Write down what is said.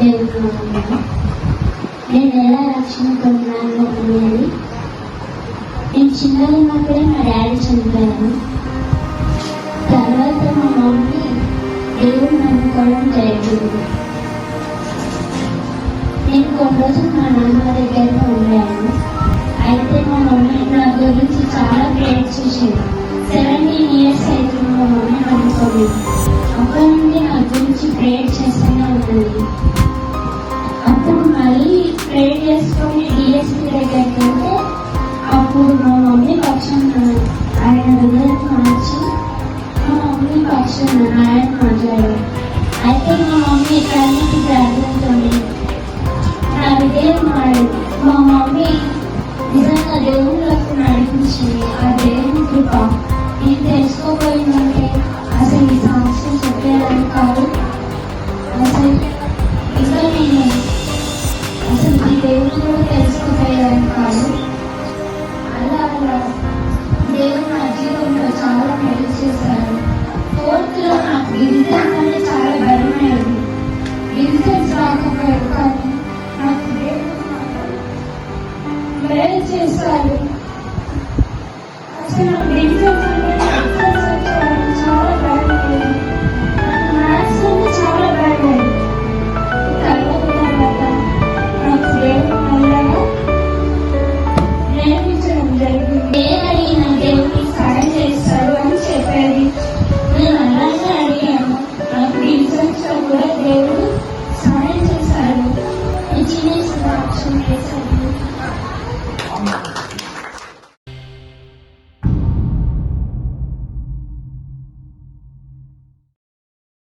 దేవుడు నేను ఎలా రక్షణ పొందాను అనేది. నేను చిన్నగా ఉన్నప్పుడే మా డాడీ చనిపోయాను. తర్వాత మా మమ్మీ దేవుడు నమ్ముకోవడం జరిగింది. నేను కొన్ని రోజులు మా నాన్న దగ్గర ఉండాను. అయితే మా మమ్మీ నా గురించి చాలా ప్రేయర్ చేసింది. 17 years అవుతుంది మా మమ్మీ నమ్ముకోండి. అప్పటి నుండి నా గురించి ప్రేయర్ చేస్తూనే ఉన్నది. అప్పుడు మళ్ళీ ప్రేయర్ చేసుకొని డిఎస్పీ దగ్గరికి వెళ్తే అప్పుడు మా మమ్మీ పక్షాన ఆయన హృదయం మార్చి మా మమ్మీ పక్షాన ఆయన మాట్లాడారు. అయితే మా మమ్మీ ఇక్కడికి ప్రార్థనతోని నా హృదయం మారింది. మా మమ్మీ నిజంగా దేవుళ్ళకు నడిపించింది. ఆ దేవుని కృప నేను తెలుసుకోబోయిందంటే అసలు ఈ సాక్ష్యం చెప్పేదాన్ని కాదు. అసలు ఇంకా నేను అసలు ఈ దేవుని కూడా తెలుసుకోపోయేదాన్ని కాదు. అలా దేవుడు నా జీవితంలో చాలా మేలు చేశారు. 4th లో నాకు రిజల్ట్స్ అంటే చాలా భయమైంది. రిజల్ట్స్ రాకపోయారు కానీ నాకు మేలు చేశారు. అసలు నాకు రిజల్ట్స్